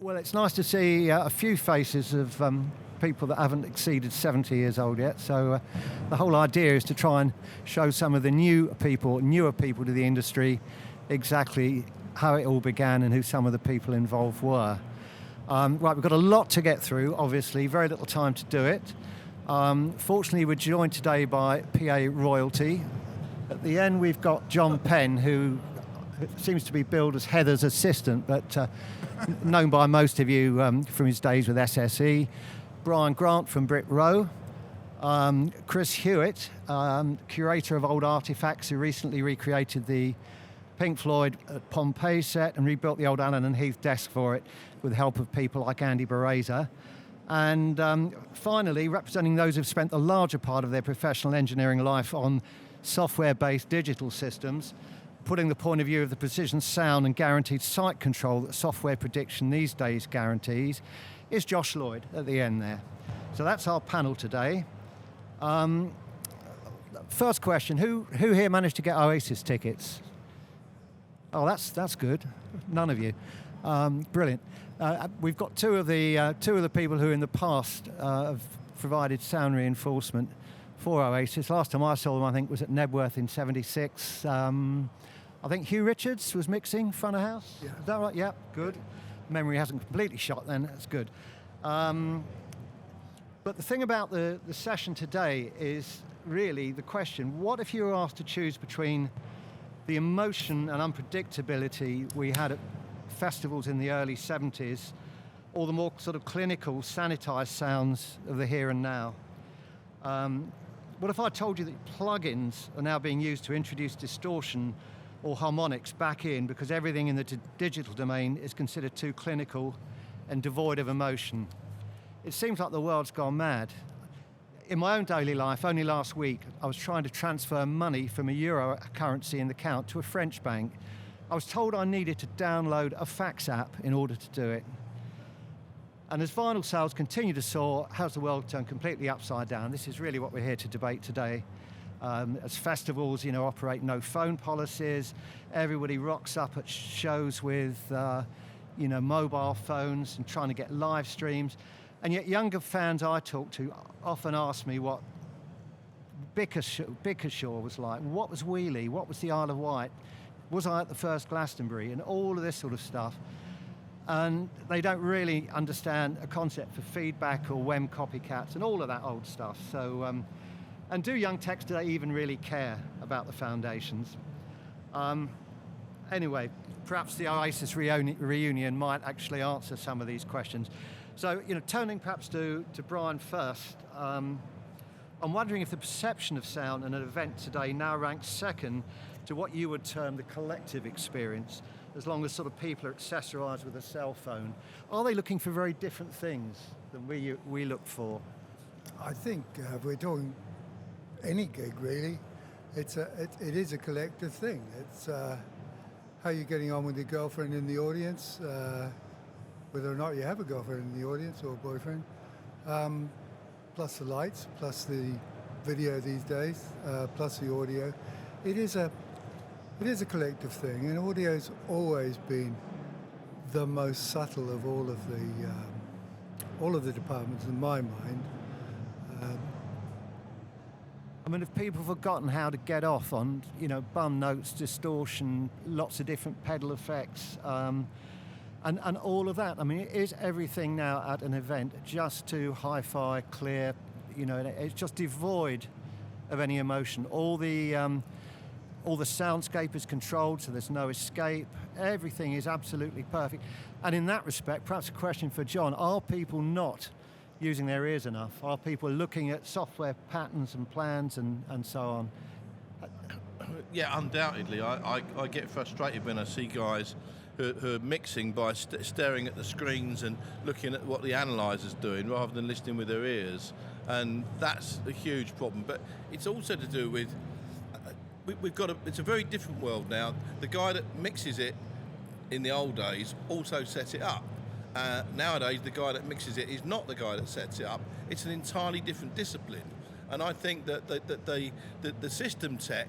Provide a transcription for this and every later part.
Well, it's nice to see a few faces of people that haven't exceeded 70 years old yet. So the whole idea is to try and show some of the newer people to the industry, exactly how it all began and who some of the people involved were. Right, we've got a lot to get through, obviously, very little time to do it. Fortunately, we're joined today by PA royalty. At the end, we've got John Penn, who seems to be billed as Heather's assistant, but known by most of you from his days with SSE. Brian Grant from Brit Row. Chris Hewitt, curator of old artifacts, who recently recreated the Pink Floyd at Pompeii set and rebuilt the old Allen and Heath desk for it with the help of people like Andy Bereza. And finally, representing those who've spent the larger part of their professional engineering life on software-based digital systems, putting the point of view of the precision sound and guaranteed site control that software prediction these days guarantees, is Josh Lloyd at the end there. So that's our panel today. First question, who here managed to get Oasis tickets? Oh, that's good. None of you. Brilliant. We've got two of the people who in the past have provided sound reinforcement for Oasis. Last time I saw them, I think, was at Nebworth in '76. I think Hugh Richards was mixing front of house. Yeah. Is that right? Yeah, good. Memory hasn't completely shot then, that's good. But the thing about the session today is really the question, what if you were asked to choose between the emotion and unpredictability we had at festivals in the early 70s, or the more sort of clinical, sanitized sounds of the here and now? What if I told you that plugins are now being used to introduce distortion or harmonics back in because everything in the digital domain is considered too clinical and devoid of emotion? It seems like the world's gone mad. In my own daily life, only last week, I was trying to transfer money from a euro currency in the account to a French bank. I was told I needed to download a fax app in order to do it. And as vinyl sales continue to soar, how's the world turned completely upside down? This is really what we're here to debate today. As festivals, operate no phone policies, everybody rocks up at shows with, mobile phones and trying to get live streams. And yet younger fans I talk to often ask me what Bickershaw was like, what was Wheelie, what was the Isle of Wight, was I at the first Glastonbury, and all of this sort of stuff. And they don't really understand a concept for feedback or WEM copycats and all of that old stuff. So, and do young techs today even really care about the foundations? Anyway, perhaps the Oasis reunion might actually answer some of these questions. So, turning perhaps to Brian first, I'm wondering if the perception of sound in an event today now ranks second to what you would term the collective experience, as long as sort of people are accessorized with a cell phone. Are they looking for very different things than we look for? I think if we're talking any gig really, it is a collective thing. It's how you're getting on with your girlfriend in the audience, whether or not you have a girlfriend in the audience or a boyfriend, plus the lights, plus the video these days, plus the audio. It is a collective thing, and audio's always been the most subtle of all of the departments in my mind. I mean, have people forgotten how to get off on, bum notes, distortion, lots of different pedal effects, and all of that? I mean, is everything now at an event just too hi-fi, clear, it's just devoid of any emotion? All the soundscape is controlled, so there's no escape. Everything is absolutely perfect. And in that respect, perhaps a question for John, are people not using their ears enough? Are people looking at software patterns and plans and so on? Yeah, undoubtedly. I get frustrated when I see guys who are mixing by staring at the screens and looking at what the analyzer's doing rather than listening with their ears. And that's a huge problem. But it's also to do with, it's a very different world now. The guy that mixes it in the old days also sets it up. Nowadays, the guy that mixes it is not the guy that sets it up. It's an entirely different discipline. And I think that the system tech,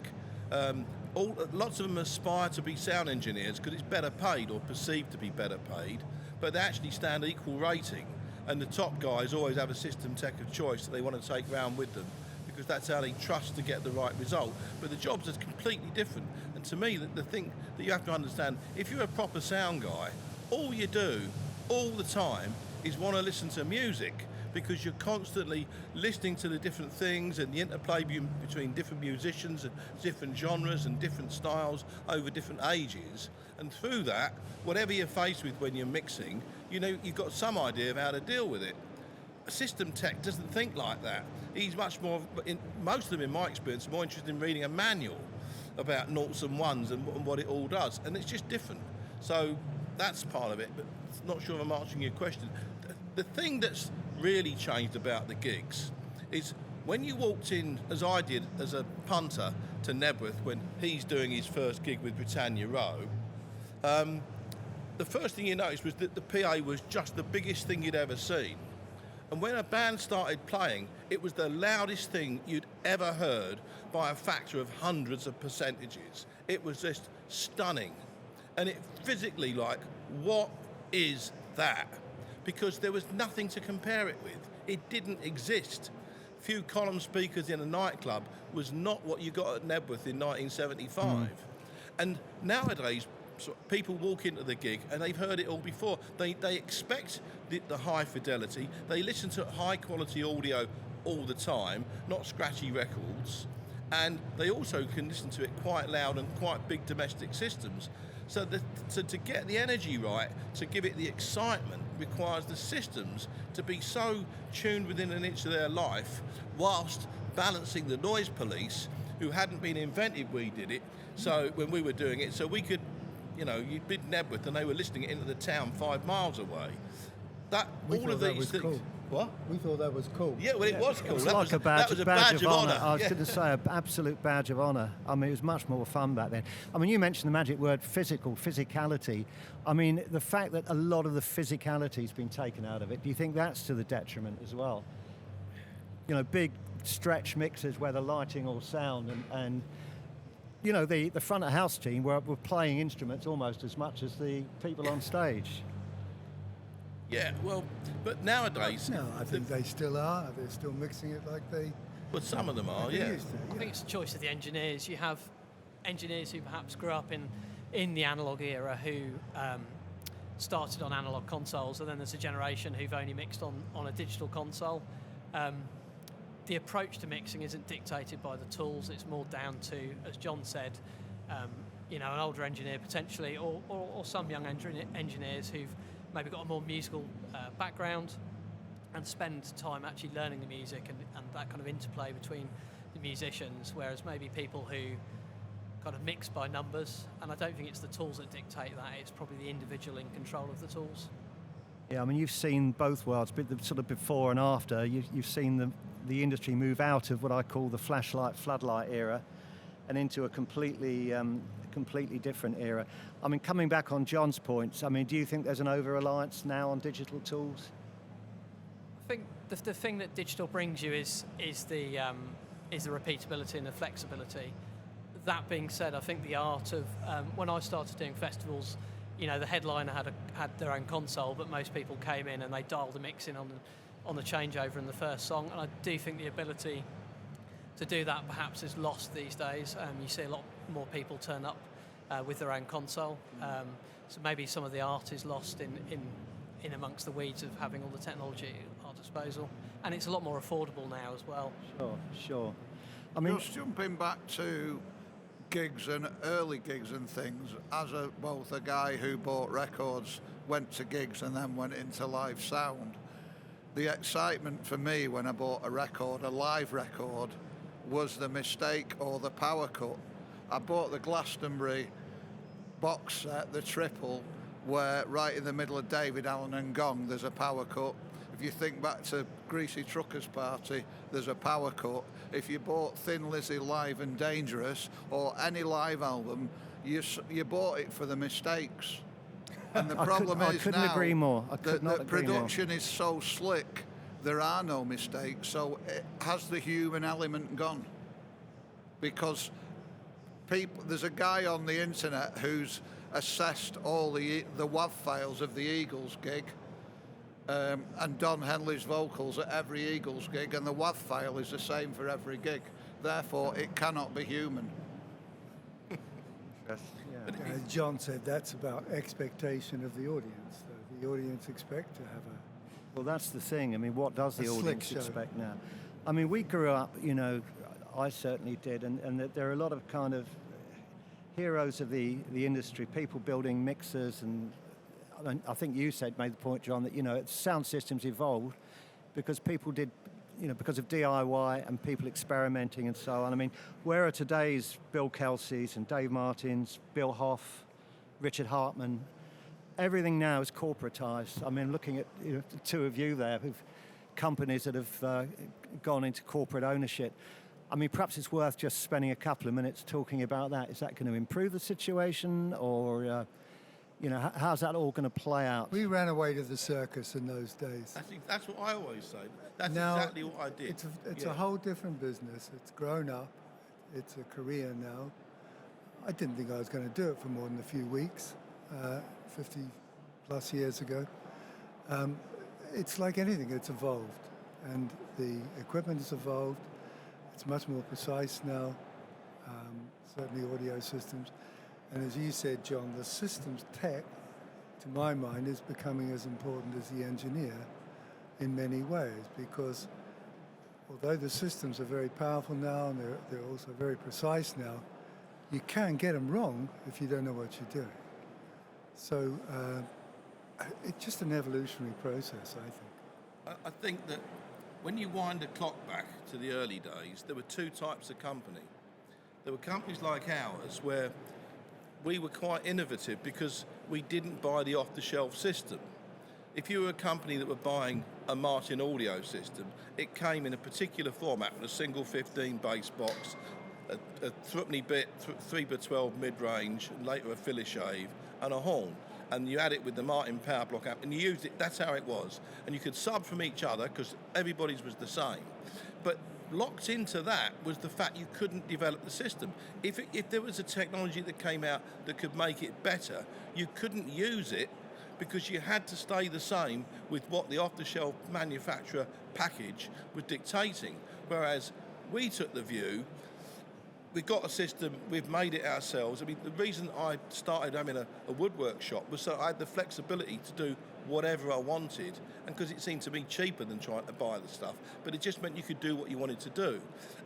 lots of them aspire to be sound engineers because it's better paid or perceived to be better paid. but they actually stand equal rating. And the top guys always have a system tech of choice that they want to take round with them, because that's how they trust to get the right result. But the jobs are completely different. And to me, the thing that you have to understand, if you're a proper sound guy, all you do all the time is want to listen to music, because you're constantly listening to the different things and the interplay between different musicians and different genres and different styles over different ages. And through that, whatever you're faced with when you're mixing, you know, you've got some idea of how to deal with it. A system tech doesn't think like that. He's much more, most of them in my experience, are more interested in reading a manual about noughts and ones and what it all does. And it's just different. So that's part of it, but not sure if I'm answering your question. The thing that's really changed about the gigs is when you walked in, as I did as a punter, to Nebworth when he's doing his first gig with Britannia Row, the first thing you noticed was that the PA was just the biggest thing you'd ever seen. And when a band started playing, it was the loudest thing you'd ever heard by a factor of hundreds of percentages. It was just stunning. And it physically, like, what is that? Because there was nothing to compare it with. It didn't exist. Few column speakers in a nightclub was not what you got at Nebworth in 1975. And nowadays, people walk into the gig and they've heard it all before. They expect the high fidelity. They listen to high quality audio all the time, not scratchy records. And they also can listen to it quite loud and quite big domestic systems. So to get the energy right, to give it the excitement, requires the systems to be so tuned within an inch of their life, whilst balancing the noise police, who hadn't been invented, we did it, so when we were doing it, so we could, you know, you'd bid Nebworth and they were listening it into the town 5 miles away. All of these things. Cool. What? We thought that was cool. Yeah, well, it was cool. It's That like was a badge, that was a badge of honour. I was going to say an absolute badge of honour. I mean, it was much more fun back then. I mean, you mentioned the magic word physicality. I mean, the fact that a lot of the physicality has been taken out of it, do you think that's to the detriment as well? You know, big stretch mixes, whether lighting or sound, and you know, the front of house team were playing instruments almost as much as the people on stage. Yeah, well, but nowadays... No, I think they still are. They're still mixing it like they... But some of them are, yeah. used to, I think it's a choice of the engineers. You have engineers who perhaps grew up in the analog era who started on analog consoles, and then there's a generation who've only mixed on a digital console. The approach to mixing isn't dictated by the tools. It's more down to, as John said, you know, an older engineer potentially, or some young engineers who've maybe got a more musical background and spend time actually learning the music and that kind of interplay between the musicians, whereas maybe people who kind of mix by numbers, and I don't think it's the tools that dictate that, it's probably the individual in control of the tools. Yeah, I mean, you've seen both worlds, but the sort of before and after. You've seen the industry move out of what I call the flashlight, floodlight era and into a completely different era. I mean, coming back on John's points, I mean, do you think there's an over-reliance now on digital tools? I think the thing that digital brings you is the repeatability and the flexibility. That being said, I think the art of when I started doing festivals, you know, the headliner had their own console, but most people came in and they dialed the mix in on the changeover in the first song, and I do think the ability to do that perhaps is lost these days. You see a lot more people turn up with their own console, so maybe some of the art is lost in amongst the weeds of having all the technology at our disposal, and it's a lot more affordable now as well. Sure. I mean, just jumping back to gigs and early gigs and things, as both a guy who bought records, went to gigs and then went into live sound, the excitement for me when I bought a live record, was the mistake or the power cut. I bought the Glastonbury box set, the triple, where right in the middle of David Allen and Gong there's a power cut. If you think back to Greasy Truckers Party, there's a power cut. If you bought Thin Lizzy Live and Dangerous or any live album, you bought it for the mistakes. And the problem is couldn't now agree more. the production is so slick, there are no mistakes. So has the human element gone? Because there's a guy on the internet who's assessed all the WAV files of the Eagles gig, and Don Henley's vocals at every Eagles gig, and the WAV file is the same for every gig. Therefore, it cannot be human. Yes. Yeah. As John said, that's about expectation of the audience. So the audience expect to have Well, that's the thing. I mean, what does the A slick audience show. expect now? I mean, we grew up, you know, I certainly did, and there are a lot of kind of heroes of the industry, people building mixers, and I think you made the point, John, that, you know, sound systems evolved because people did, you know, because of DIY and people experimenting and so on. I mean, where are today's Bill Kelsey's and Dave Martin's, Bill Hoff, Richard Hartman? Everything now is corporatized. I mean, looking at, you know, the two of you there, who've companies that have gone into corporate ownership. I mean, perhaps it's worth just spending a couple of minutes talking about that. Is that going to improve the situation, or you know, how's that all going to play out? We ran away to the circus in those days. That's what I always say. That's Now, exactly what I did. It's a whole different business. It's grown up. It's a career now. I didn't think I was going to do it for more than a few weeks, 50 plus years ago. It's like anything, it's evolved. And the equipment has evolved. It's much more precise now, certainly audio systems. And as you said, John, the systems tech, to my mind, is becoming as important as the engineer in many ways, because although the systems are very powerful now and they're also very precise now, you can get them wrong if you don't know what you're doing. So it's just an evolutionary process, I think. I think that when you wind the clock back to the early days, there were two types of company. There were companies like ours where we were quite innovative because we didn't buy the off-the-shelf system. If you were a company that were buying a Martin audio system, it came in a particular format with a single 15 bass box, a threepenny bit, 3x12 mid-range, and later a Philly shave, and a horn. And you had it with the Martin power block amp, and you used it, that's how it was. And you could sub from each other because everybody's was the same. But locked into that was the fact you couldn't develop the system. If there was a technology that came out that could make it better, you couldn't use it because you had to stay the same with what the off-the-shelf manufacturer package was dictating. Whereas we took the view, we've got a system, we've made it ourselves. I mean, the reason I started having a woodwork shop was so I had the flexibility to do whatever I wanted, and because it seemed to be cheaper than trying to buy the stuff, but it just meant you could do what you wanted to do.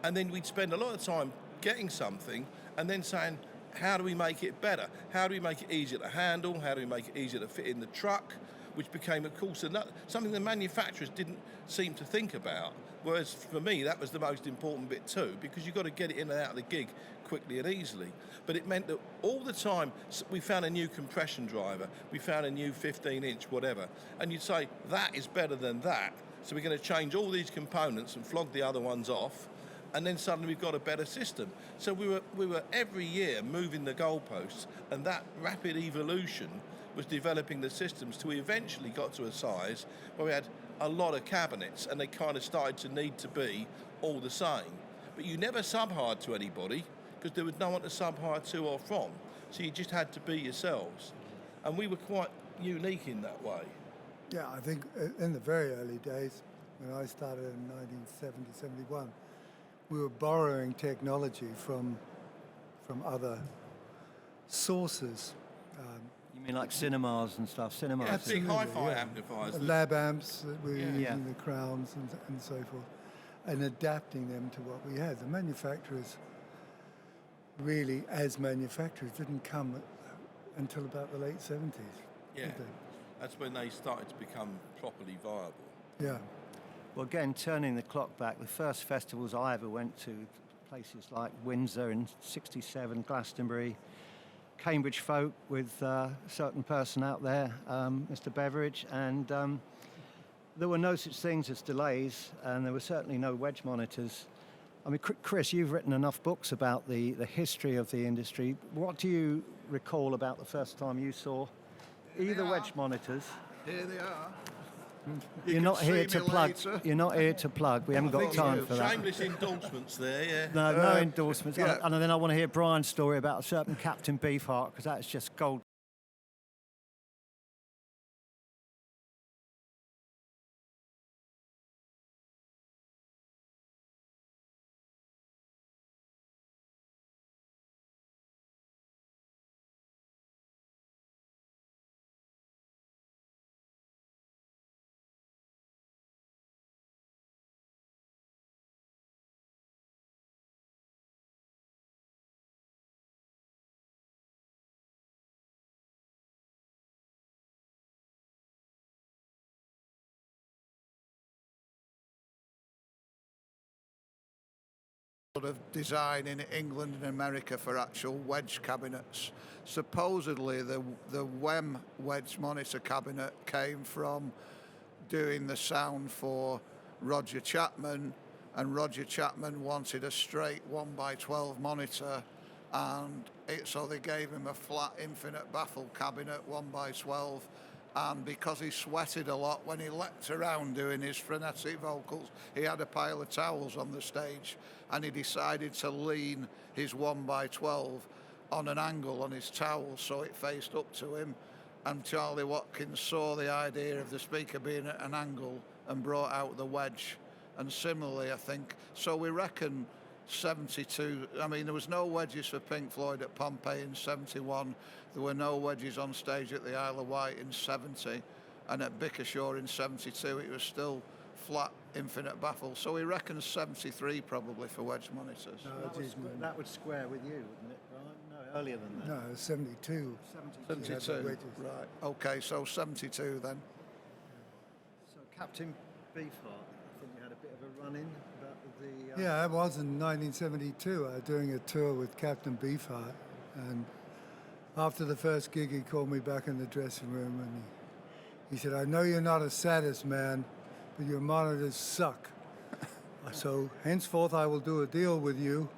And then we'd spend a lot of time getting something and then saying, how do we make it better? How do we make it easier to handle? How do we make it easier to fit in the truck? Which became, of course, something the manufacturers didn't seem to think about. Whereas for me, that was the most important bit too, because you've got to get it in and out of the gig quickly and easily. But it meant that all the time we found a new compression driver, we found a new 15-inch whatever, and you'd say, that is better than that. So we're going to change all these components and flog the other ones off, and then suddenly we've got a better system. So we were every year moving the goalposts, and that rapid evolution was developing the systems till we eventually got to a size where we had a lot of cabinets and they kind of started to need to be all the same. But you never sub-hired to anybody because there was no one to sub-hire to or from. So you just had to be yourselves. And we were quite unique in that way. Yeah, I think in the very early days, when I started in 1970, 71, we were borrowing technology from other sources. You mean like cinemas and stuff? Cinemas. Yeah, big hi-fi yeah. amplifiers. Lab amps that we were using, Yeah. the crowns and so forth, and adapting them to what we had. The manufacturers really, as manufacturers, didn't come until about the late 70s. Yeah, did they? that's when they started to become properly viable. Yeah. Well, again, turning the clock back, the first festivals I ever went to, places like Windsor in '67, Glastonbury, Cambridge Folk with a certain person out there, Mr. Beveridge, and there were no such things as delays, and there were certainly no wedge monitors. I mean, Chris, you've written enough books about the history of the industry. What do you recall about the first time you saw either wedge monitors? Here they are. You're not here to plug. Later. You're not here to plug. We haven't got time for that. Shameless endorsements there, yeah. No endorsements. yeah. And then I want to hear Brian's story about a certain Captain Beefheart, because that's just gold sort of design in England and America for actual wedge cabinets. Supposedly the WEM wedge monitor cabinet came from doing the sound for Roger Chapman, and Roger Chapman wanted a straight 1x12 monitor, and so they gave him a flat infinite baffle cabinet 1x12, and because he sweated a lot when he leapt around doing his frenetic vocals, he had a pile of towels on the stage, and he decided to lean his 1x12 on an angle on his towel so it faced up to him, and Charlie Watkins saw the idea of the speaker being at an angle and brought out the wedge. And similarly, I think, so we reckon 72, I mean, there was no wedges for Pink Floyd at Pompeii in 71, there were no wedges on stage at the Isle of Wight in 70, and at Bickershaw in 72 it was still flat infinite baffle. So we reckon 73 probably for wedge monitors. No, That would square with you, wouldn't it, Brian? No, earlier than that. no, 72. 72, wedges. right. Okay, so 72 then. So Captain Beefheart, I think you had a bit of a run-in about the... Yeah, I was in 1972. I was doing a tour with Captain Beefheart, and after the first gig, he called me back in the dressing room, and he said, "I know you're not a sadist man, but your monitors suck. So henceforth, I will do a deal with you.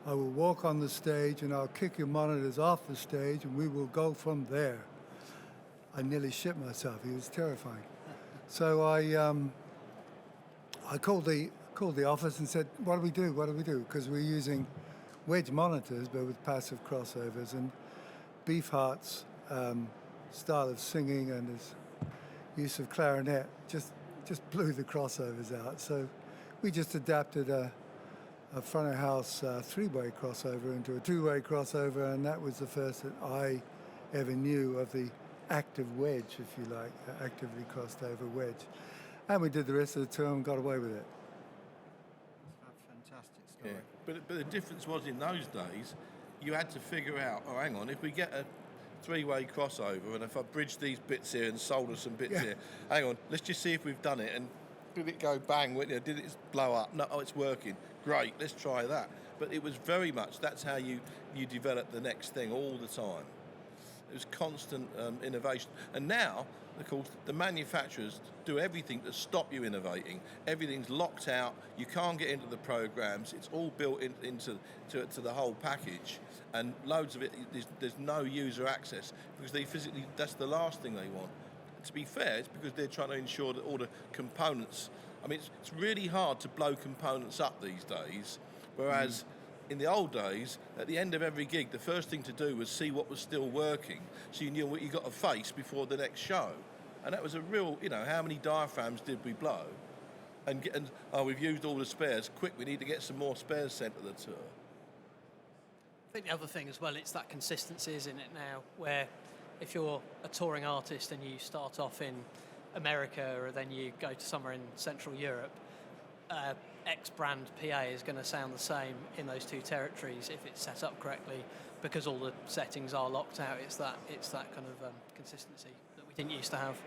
I will walk on the stage, and I'll kick your monitors off the stage, and we will go from there." I nearly shit myself. He was terrifying. So I called the office and said, "What do we do? What do we do?" Because we're using wedge monitors, but with passive crossovers. And Beefheart's style of singing and his use of clarinet just blew the crossovers out. So we just adapted a front of house three-way crossover into a two-way crossover, and that was the first that I ever knew of the active wedge, if you like, actively crossed over wedge. And we did the rest of the tour and got away with it. Fantastic story. Yeah. But the difference was in those days, you had to figure out, oh, hang on, if we get a three-way crossover and if I bridge these bits here and solder some bits here, hang on, let's just see if we've done it. And did it go bang? Did it blow up? No, oh, it's working. Great, let's try that. But it was very much, that's how you develop the next thing all the time. It was constant innovation. And now, of course, the manufacturers do everything to stop you innovating. Everything's locked out. You can't get into the programs. It's all built into the whole package. And loads of it, there's no user access because they physically, that's the last thing they want. To be fair, it's because they're trying to ensure that all the components, I mean, it's really hard to blow components up these days, whereas in the old days, at the end of every gig, the first thing to do was see what was still working, so you knew what you got to face before the next show. And that was a real, how many diaphragms did we blow? And we've used all the spares. Quick, we need to get some more spares sent to the tour. I think the other thing as well, it's that consistency, isn't it, now, where if you're a touring artist and you start off in America or then you go to somewhere in Central Europe, X brand PA is going to sound the same in those two territories if it's set up correctly, because all the settings are locked out. It's that kind of consistency that we didn't used to have.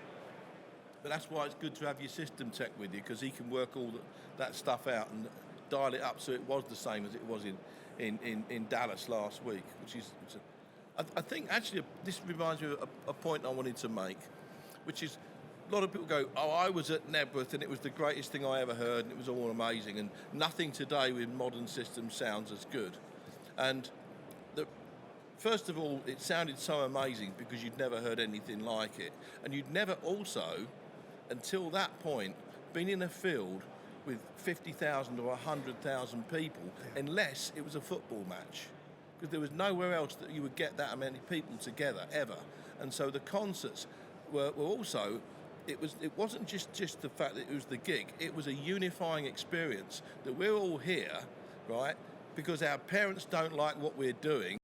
But that's why it's good to have your system tech with you, because he can work all that stuff out and dial it up so it was the same as it was in Dallas last week, I think actually this reminds me of a point I wanted to make, which is a lot of people go, "Oh, I was at Nebworth and it was the greatest thing I ever heard and it was all amazing, and nothing today with modern systems sounds as good." And first of all, it sounded so amazing because you'd never heard anything like it, and you'd never also, until that point, been in a field with 50,000 or 100,000 people, unless it was a football match, because there was nowhere else that you would get that many people together ever. And so the concerts were also, it wasn't just the fact that it was the gig, it was a unifying experience that we're all here, right, because our parents don't like what we're doing.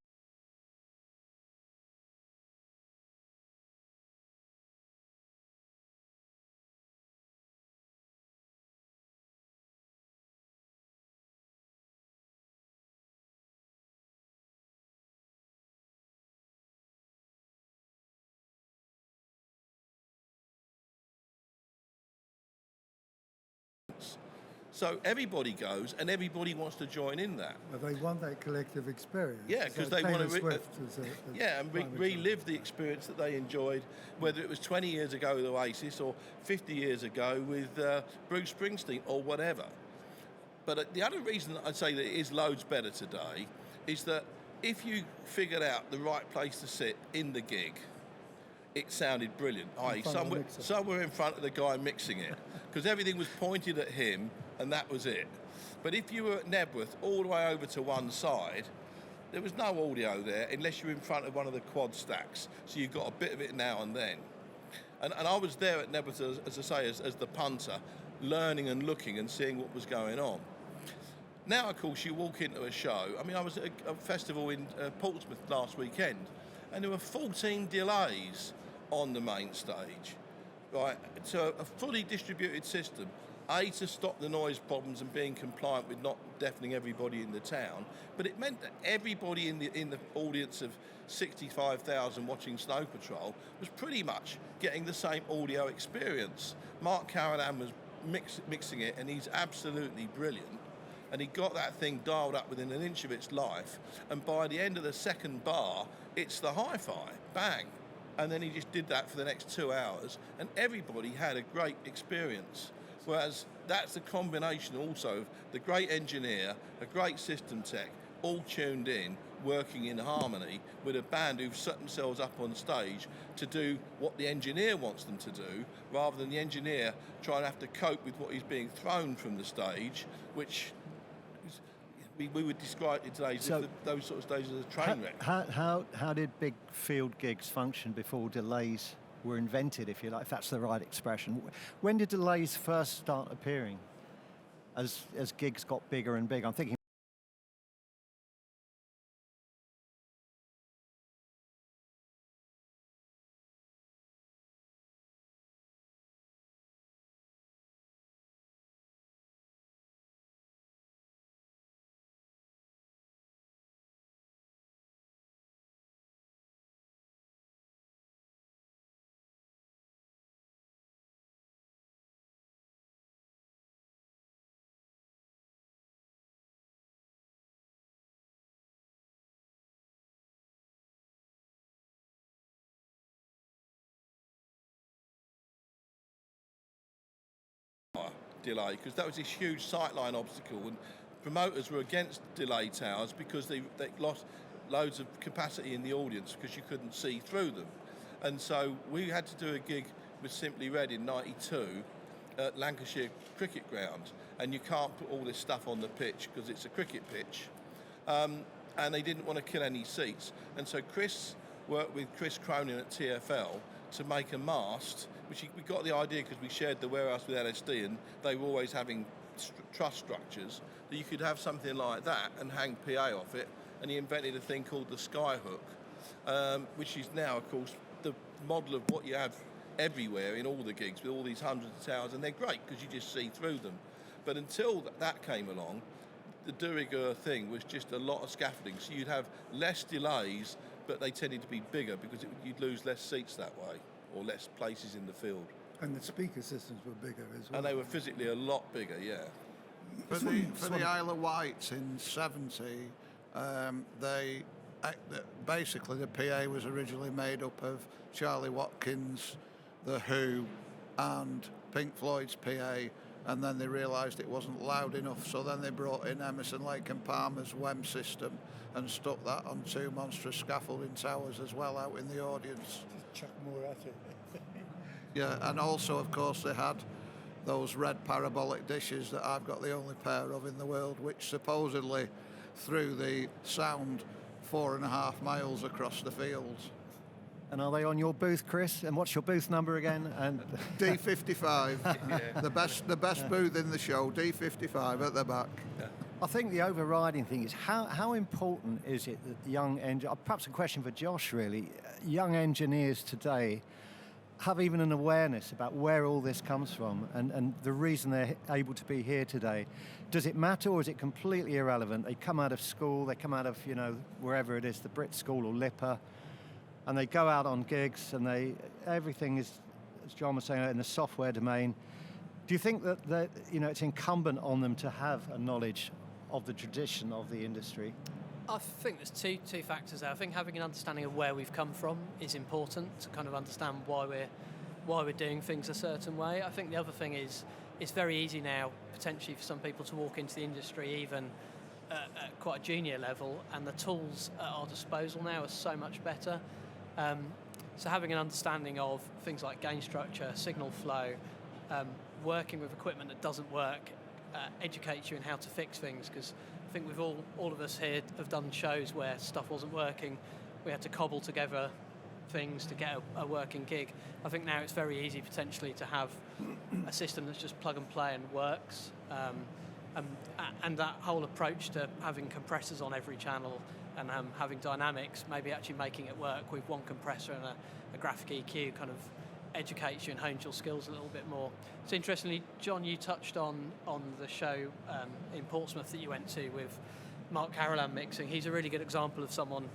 So everybody goes, and everybody wants to join in that. But they want that collective experience. Yeah, because So they want Taylor to Swift is relive the experience that they enjoyed, whether it was 20 years ago with Oasis or 50 years ago with Bruce Springsteen or whatever. But the other reason that I'd say that it is loads better today is that if you figured out the right place to sit in the gig, it sounded brilliant. I.e., somewhere in front of the guy mixing it, because everything was pointed at him, and that was it. But if you were at Nebworth all the way over to one side, there was no audio there unless you were in front of one of the quad stacks. So you got a bit of it now and then. And I was there at Nebworth, as I say, as the punter, learning and looking and seeing what was going on. Now, of course, you walk into a show. I mean, I was at a festival in Portsmouth last weekend, and there were 14 delays on the main stage, right? So a fully distributed system, to stop the noise problems and being compliant with not deafening everybody in the town, but it meant that everybody in the audience of 65,000 watching Snow Patrol was pretty much getting the same audio experience. Mark Carolan was mixing it, and he's absolutely brilliant. And he got that thing dialed up within an inch of its life, and by the end of the second bar, it's the hi-fi, bang. And then he just did that for the next 2 hours, and everybody had a great experience. Whereas that's a combination also of the great engineer, a great system tech, all tuned in, working in harmony with a band who've set themselves up on stage to do what the engineer wants them to do, rather than the engineer trying to have to cope with what he's being thrown from the stage, which we would describe it today as those sort of stages as a train wreck. How did big field gigs function before delays were invented, if you like, if that's the right expression? When did delays first start appearing as gigs got bigger and bigger? I'm thinking delay, because that was this huge sightline obstacle, and promoters were against delay towers because they lost loads of capacity in the audience because you couldn't see through them. And so we had to do a gig with Simply Red in '92 at Lancashire Cricket Ground, and you can't put all this stuff on the pitch because it's a cricket pitch, and they didn't want to kill any seats, and so Chris worked with Chris Cronin at TFL to make a mast, which we got the idea because we shared the warehouse with LSD, and they were always having truss structures, that you could have something like that and hang PA off it, and he invented a thing called the Skyhook, which is now, of course, the model of what you have everywhere in all the gigs with all these hundreds of towers, and they're great because you just see through them. But until that came along, the de rigueur thing was just a lot of scaffolding, so you'd have less delays, but they tended to be bigger because you'd lose less seats that way, or less places in the field. And the speaker systems were bigger as well. And they were physically a lot bigger, yeah. For the Isle of Wight in '70, basically the PA was originally made up of Charlie Watkins, The Who, and Pink Floyd's PA, and then they realised it wasn't loud enough, so then they brought in Emerson, Lake and Palmer's WEM system and stuck that on 2 monstrous scaffolding towers as well out in the audience. Just chuck more at it. Yeah, and also, of course, they had those red parabolic dishes that I've got the only pair of in the world, which supposedly threw the sound 4.5 miles across the fields. And are they on your booth, Chris? And what's your booth number again? And D55, Yeah. the best booth in the show, D55 at the back. Yeah. I think the overriding thing is how important is it that young engineers, perhaps a question for Josh really, young engineers today have even an awareness about where all this comes from and the reason they're able to be here today. Does it matter, or is it completely irrelevant? They come out of school, they come out of, wherever it is, the Brit School or LIPA, and they go out on gigs, and everything is, as John was saying, in the software domain. Do you think that it's incumbent on them to have a knowledge of the tradition of the industry? I think there's two factors there. I think having an understanding of where we've come from is important to kind of understand why we're doing things a certain way. I think the other thing is it's very easy now potentially for some people to walk into the industry even at quite a junior level, and the tools at our disposal now are so much better. So having an understanding of things like gain structure, signal flow, working with equipment that doesn't work educates you in how to fix things, because I think we've all of us here have done shows where stuff wasn't working. We had to cobble together things to get a working gig. I think now it's very easy potentially to have a system that's just plug and play and works. And that whole approach to having compressors on every channel and having dynamics, maybe actually making it work with one compressor and a graphic EQ kind of educates you and hones your skills a little bit more. So interestingly, John, you touched on the show in Portsmouth that you went to with Mark Carolan mixing. He's a really good example of someone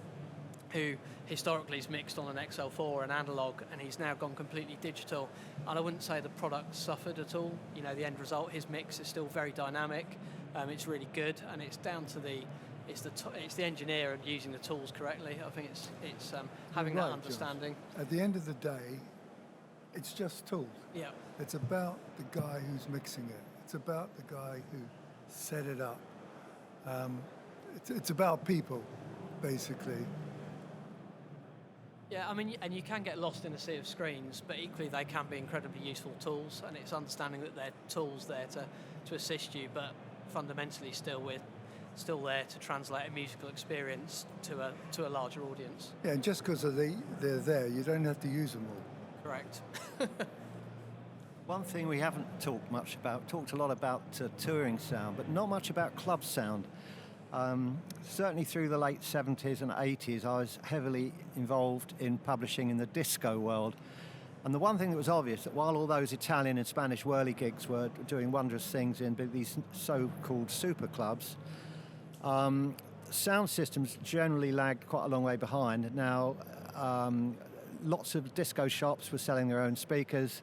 who historically has mixed on an XL4, an analog, and he's now gone completely digital. And I wouldn't say the product suffered at all. You know, the end result, his mix is still very dynamic. It's really good, and it's down to it's the engineer and using the tools correctly. I think it's having that understanding. Josh. At the end of the day, it's just tools. Yeah. It's about the guy who's mixing it. It's about the guy who set it up. It's about people, basically. Yeah, I mean, and you can get lost in a sea of screens, but equally they can be incredibly useful tools, and it's understanding that they're tools there to assist you, but fundamentally we're still there to translate a musical experience to a larger audience. Yeah, and just because they're there, you don't have to use them all. Correct. One thing we haven't talked a lot about touring sound, but not much about club sound. Certainly through the late 70s and 80s, I was heavily involved in publishing in the disco world. And the one thing that was obvious, that while all those Italian and Spanish whirly gigs were doing wondrous things in these so-called super clubs, sound systems generally lagged quite a long way behind. Now, lots of disco shops were selling their own speakers.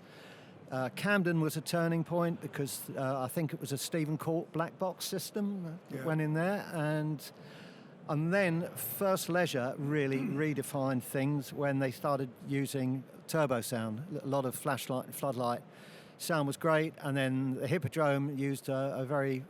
Camden was a turning point because I think it was a Stephen Court black box system that went in there, and then First Leisure really redefined things when they started using turbo sound. A lot of flashlight and floodlight sound was great, and then the Hippodrome used a very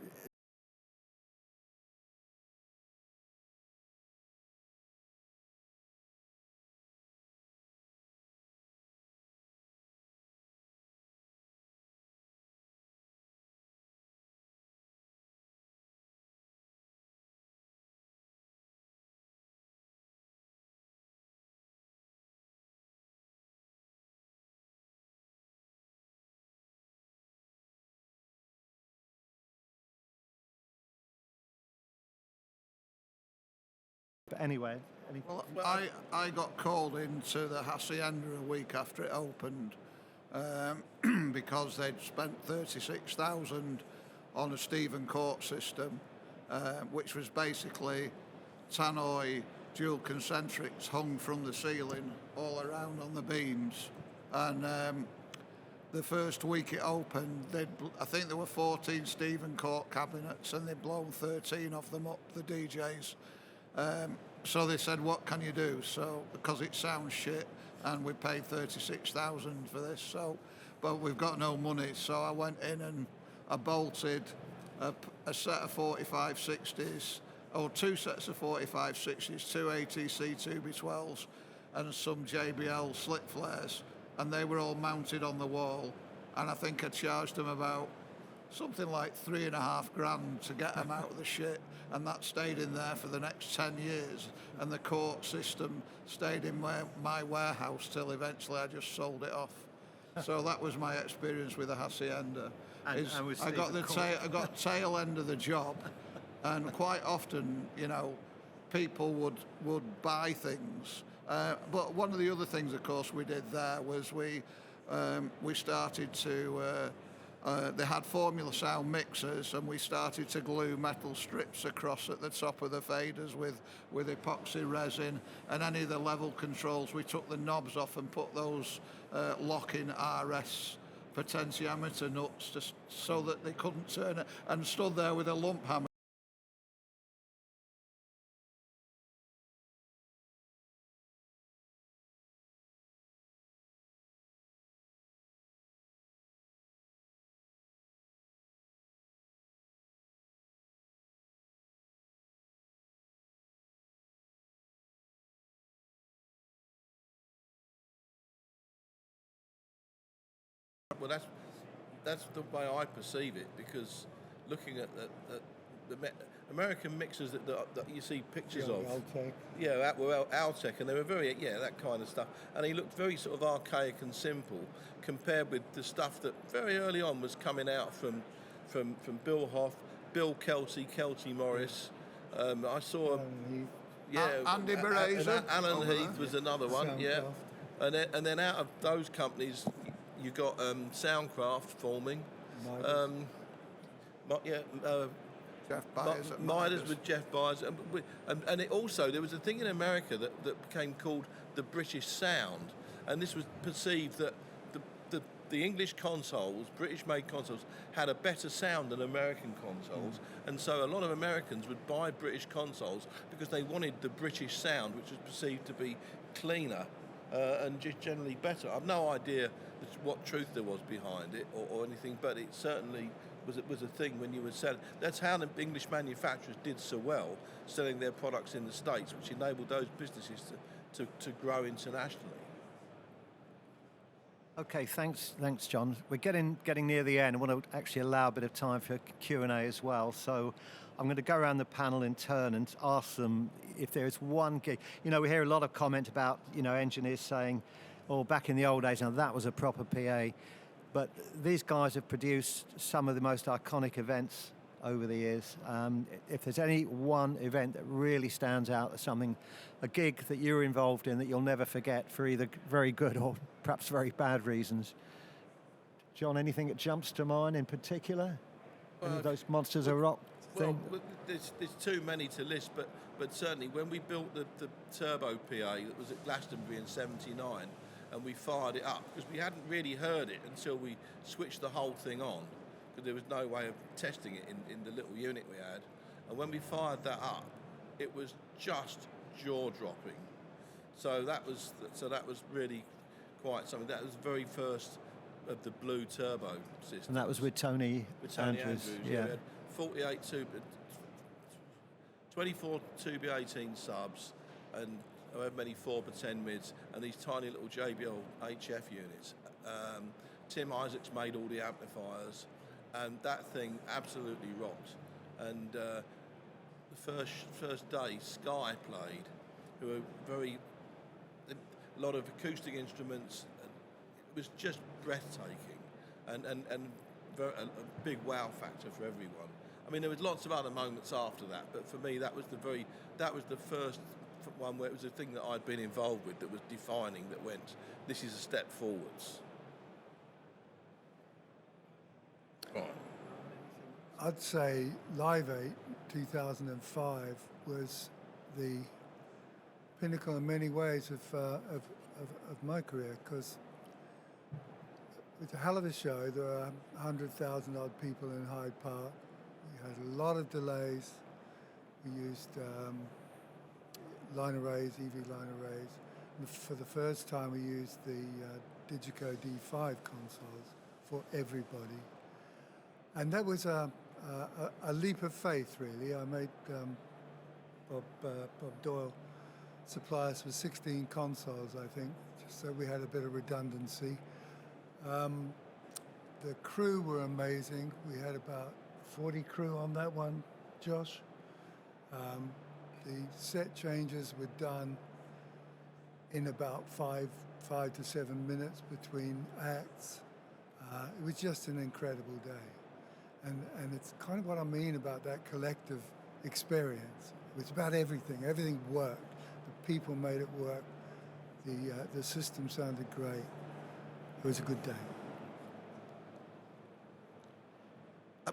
But anyway. Well, I got called into the Hacienda a week after it opened because they'd spent 36,000 on a Stephen Court system, which was basically tannoy dual concentrics hung from the ceiling all around on the beams. And the first week it opened, I think there were 14 Stephen Court cabinets, and they'd blown 13 of them up, the DJs. So they said, what can you do? So, because it sounds shit, and we paid 36,000 for this, but we've got no money. So I went in and I bolted a set of 4560s, or two sets of 4560s, two ATC 2B12s, and some JBL slip flares, and they were all mounted on the wall. And I think I charged them about something like $3,500 to get them out of the shit, and that stayed in there for the next 10 years, and the Court system stayed in my warehouse till eventually I just sold it off. So that was my experience with the Hacienda. I got tail end of the job, and quite often, you know, people would buy things. But one of the other things, of course, we did there was we started to. They had Formula Sound mixers, and we started to glue metal strips across at the top of the faders with epoxy resin, and any of the level controls, we took the knobs off and put those lock-in RS potentiometer nuts so that they couldn't turn it, and stood there with a lump hammer. Well, that's the way I perceive it, because looking at American mixers that you see pictures of, Altec. yeah, that were Altec, and they were very, that kind of stuff, and he looked very sort of archaic and simple compared with the stuff that very early on was coming out from Bill Hoff, Bill Kelty Morris. I saw, Andy Bereza, Alan Heath was another one, Soundcraft. and then out of those companies, you got Soundcraft forming. Jeff Byers at Midas with Jeff Byers, and it also, there was a thing in America that became called the British sound, and this was perceived that the English consoles, British-made consoles, had a better sound than American consoles, and so a lot of Americans would buy British consoles because they wanted the British sound, which was perceived to be cleaner and just generally better. I've no idea what truth there was behind it or anything, but it certainly was a thing when you were selling. That's how the English manufacturers did so well, selling their products in the States, which enabled those businesses to grow internationally. Okay, thanks, John. We're getting near the end. I want to actually allow a bit of time for Q&A as well. So I'm going to go around the panel in turn and ask them if there is one gig. You know, we hear a lot of comment about, engineers saying, oh, back in the old days, now that was a proper PA. But these guys have produced some of the most iconic events over the years. If there's any one event that really stands out as a gig that you were involved in that you'll never forget for either very good or perhaps very bad reasons. John, anything that jumps to mind in particular? Any of those Monsters of Rock thing? Well, there's too many to list, but certainly when we built the turbo PA that was at Glastonbury in '79, and we fired it up, because we hadn't really heard it until we switched the whole thing on, because there was no way of testing it in the little unit we had. And when we fired that up, it was just jaw-dropping. So that was really quite something. That was the very first of the blue turbo system. And that was with Tony Andrews. Yeah. We had 48 24 2B18 subs, and however many 4x10 mids, and these tiny little JBL HF units. Tim Isaacs made all the amplifiers, and that thing absolutely rocked. And the first day, Sky played, who were a lot of acoustic instruments. It was just breathtaking, and a big wow factor for everyone. I mean, there was lots of other moments after that, but for me, that was the first one where it was a thing that I'd been involved with that was defining, that went, this is a step forwards. Right. I'd say Live 8 2005 was the pinnacle in many ways of my career, because it was a hell of a show. There were 100,000 odd people in Hyde Park. We had a lot of delays. We used line arrays, EV line arrays. And for the first time, we used the Digico D5 consoles for everybody. And that was a leap of faith, really. I made Bob Doyle supply us with 16 consoles, I think, just so we had a bit of redundancy. The crew were amazing. We had about 40 crew on that one, Josh. The set changes were done in about five to 7 minutes between acts. It was just an incredible day. And it's kind of what I mean about that collective experience. It was about everything. Everything worked. The people made it work. The system sounded great. It was a good day.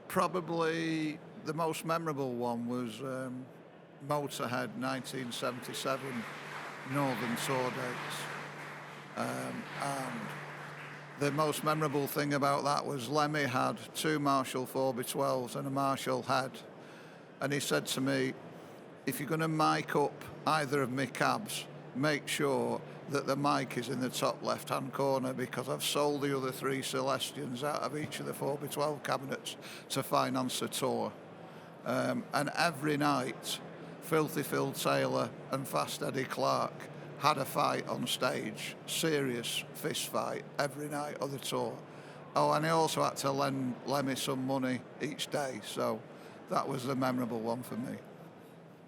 Probably the most memorable one was Motorhead 1977 Northern Tour dates. And the most memorable thing about that was Lemmy had 2 Marshall 4x12s and a Marshall head. And he said to me, if you're going to mic up either of my cabs, make sure that the mic is in the top left-hand corner, because I've sold the other 3 Celestians out of each of the 4x12 cabinets to finance a tour. And every night, Filthy Phil Taylor and Fast Eddie Clark had a fight on stage, serious fist fight every night of the tour. Oh, and he also had to lend Lemmy some money each day, so that was the memorable one for me.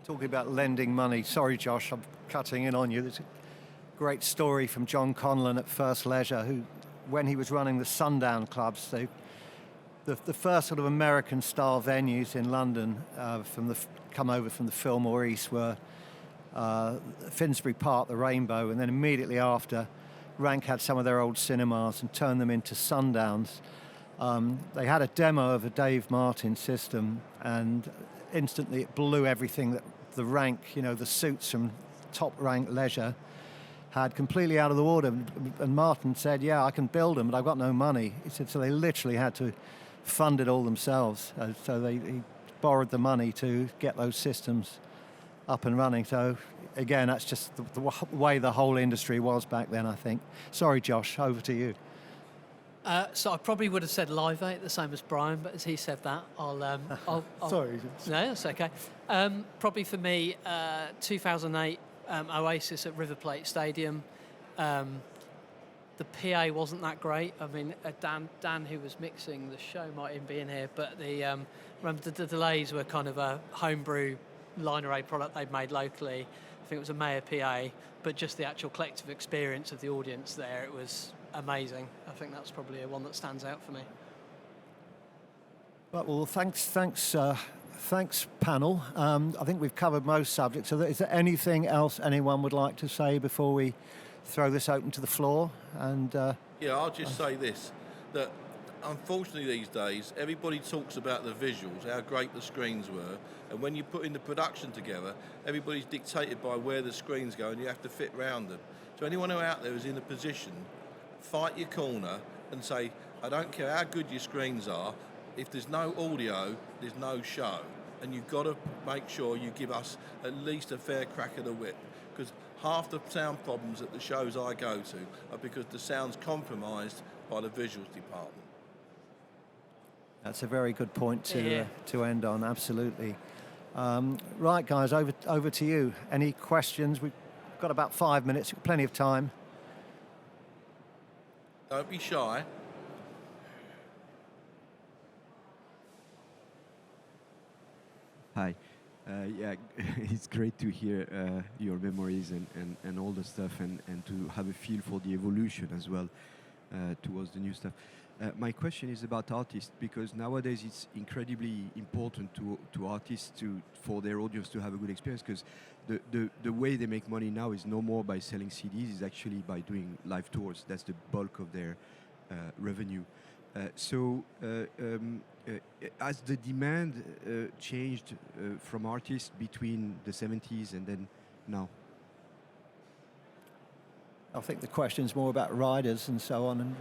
Talking about lending money, sorry Josh, I'm cutting in on you. There's a great story from John Conlon at First Leisure, who, when he was running the Sundown clubs, the first sort of American-style venues in London come over from the Fillmore East were Finsbury Park, the Rainbow, and then immediately after, Rank had some of their old cinemas and turned them into Sundowns. They had a demo of a Dave Martin system, and instantly it blew everything that the Rank, the suits from top rank Leisure had completely out of the water. And Martin said, yeah, I can build them, but I've got no money. He said, so they literally had to fund it all themselves. He borrowed the money to get those systems up and running. So again, that's just the way the whole industry was back then, I think. Sorry, Josh, over to you. So I probably would have said Live 8, the same as Brian, but as he said that, I'll Sorry. No, that's okay. Probably for me, 2008 Oasis at River Plate Stadium. The PA wasn't that great. I mean, Dan, who was mixing the show, might even be in here, but remember the delays were kind of a homebrew line array product they'd made locally. I think it was a Mayer PA, but just the actual collective experience of the audience there, it was amazing. I think that's probably one that stands out for me. Well, thanks, panel. I think we've covered most subjects. So is there anything else anyone would like to say before we throw this open to the floor? And yeah, I'll just say this, that unfortunately these days, everybody talks about the visuals, how great the screens were, and when you put in the production together, everybody's dictated by where the screens go, and you have to fit round them. So anyone who out there is in a position, fight your corner and say, I don't care how good your screens are, if there's no audio, there's no show. And you've got to make sure you give us at least a fair crack of the whip, because half the sound problems at the shows I go to are because the sound's compromised by the visuals department. That's a very good point to end on, absolutely. Right, guys, over to you. Any questions? We've got about 5 minutes, plenty of time. Don't be shy. Hi. Yeah, it's great to hear your memories and all the stuff, and to have a feel for the evolution as well towards the new stuff. My question is about artists, because nowadays it's incredibly important to artists for their audience to have a good experience, because the way they make money now is no more by selling CDs, it's actually by doing live tours. That's the bulk of their revenue. Has the demand changed from artists between the 70s and then now? I think the question's more about riders and so on and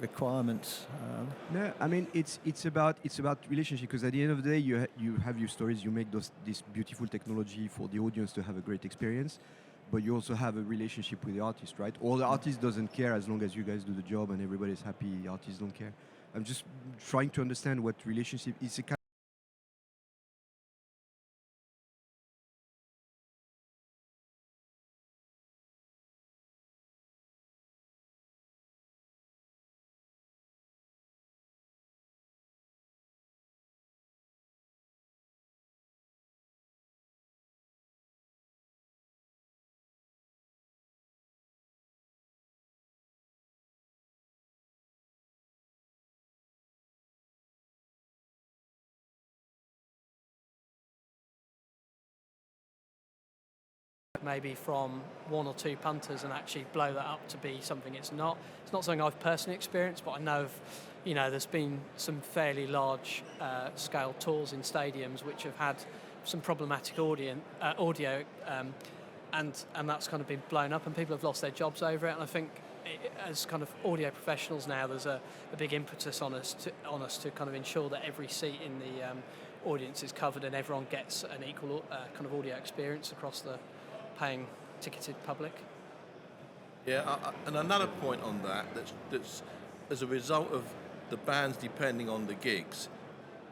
requirements. No, I mean it's about relationship, because at the end of the day you have your stories, you make this beautiful technology for the audience to have a great experience, but you also have a relationship with the artist, right? Or the artist doesn't care as long as you guys do the job and everybody's happy. The artists don't care. I'm just trying to understand what relationship is. Maybe from 1 or 2 punters and actually blow that up to be something it's not. It's not something I've personally experienced, but I know of, there's been some fairly large scale tours in stadiums which have had some problematic audio, and that's kind of been blown up, and people have lost their jobs over it. And I think as kind of audio professionals now, there's a big impetus on us to kind of ensure that every seat in the audience is covered and everyone gets an equal kind of audio experience across the paying ticketed public. Yeah, and another point on that's as a result of the bands depending on the gigs,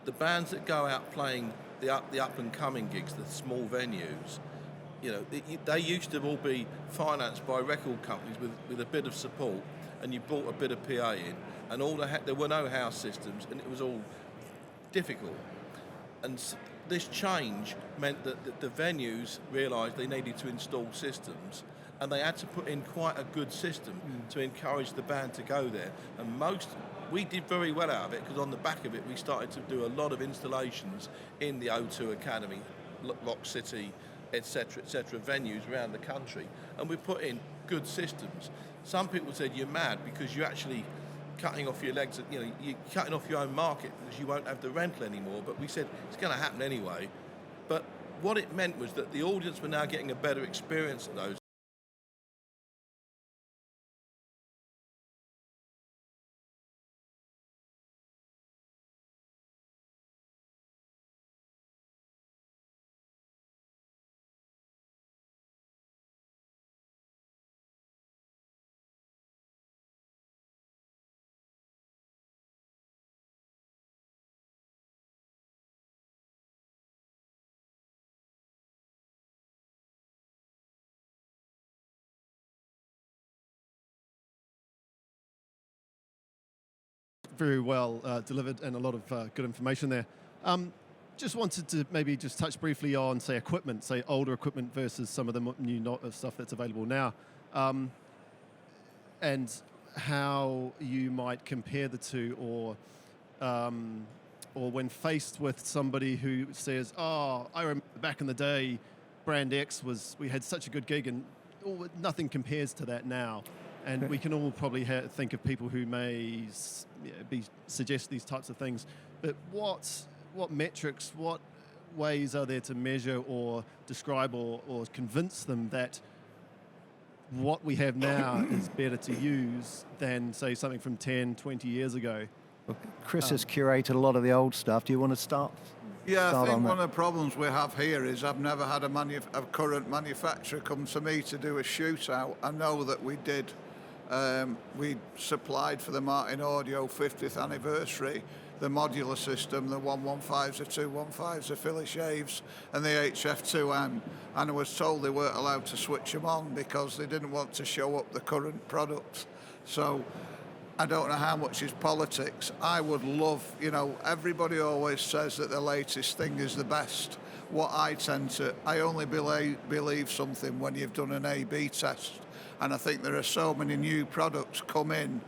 the bands that go out playing the up and coming gigs, the small venues, you know, they used to all be financed by record companies with a bit of support, and you brought a bit of PA in, and there were no house systems, and it was all difficult. And this change meant that the venues realised they needed to install systems, and they had to put in quite a good system to encourage the band to go there. And we did very well out of it, because on the back of it we started to do a lot of installations in the O2 Academy, Rock City, etc., venues around the country, and we put in good systems. Some people said you're mad because you're actually cutting off your legs, you know, you're cutting off your own market because you won't have the rental anymore. But we said it's going to happen anyway. But what it meant was that the audience were now getting a better experience of those. Very well delivered, and a lot of good information there. Just wanted to maybe just touch briefly on, say, equipment, say older equipment versus some of the new stuff that's available now, and how you might compare the two, or when faced with somebody who says, "Oh, I remember back in the day, Brand X we had such a good gig, and nothing compares to that now." And we can all probably think of people who may suggest these types of things. But what metrics, what ways are there to measure or describe or convince them that what we have now is better to use than, say, something from 10, 20 years ago? Chris has curated a lot of the old stuff. Do you want to start? Yeah, I think on one of the problems we have here is I've never had a current manufacturer come to me to do a shootout. I know that we did. We supplied for the Martin Audio 50th anniversary the modular system, the 115s, the 215s, the Philly Shaves, and the HF2M, and I was told they weren't allowed to switch them on because they didn't want to show up the current products. So I don't know how much is politics. I would love, you know, everybody always says that the latest thing is the best. I only believe something when you've done an A/B test. And I think there are so many new products come in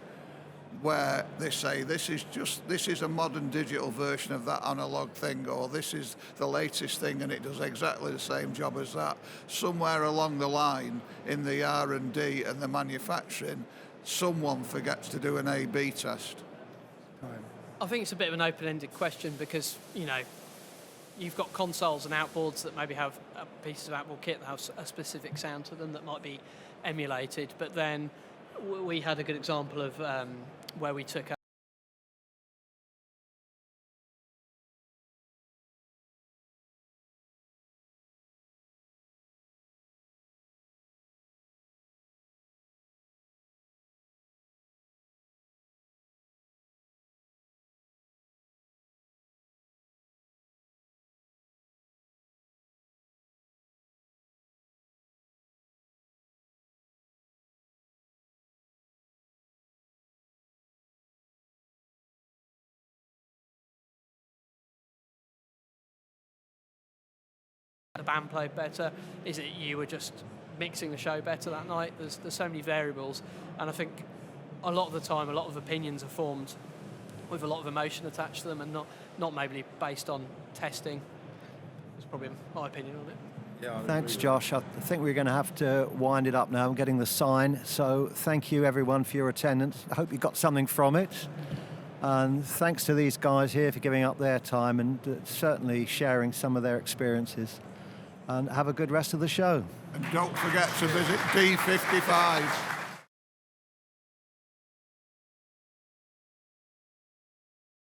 where they say this is a modern digital version of that analog thing, or this is the latest thing and it does exactly the same job as that. Somewhere along the line in the R&D and the manufacturing, someone forgets to do an A/B test. I think it's a bit of an open-ended question because, you know, you've got consoles and outboards that maybe have pieces of outboard kit that have a specific sound to them that might be emulated, but then we had a good example of where we took the band played better? Is it you were just mixing the show better that night? There's so many variables, and I think a lot of the time, a lot of opinions are formed with a lot of emotion attached to them, and not maybe based on testing. That's probably my opinion on it. Yeah, Thanks, Josh. I think we're going to have to wind it up now. I'm getting the sign. So thank you, everyone, for your attendance. I hope you got something from it. And thanks to these guys here for giving up their time and certainly sharing some of their experiences. And have a good rest of the show. And don't forget to visit D55.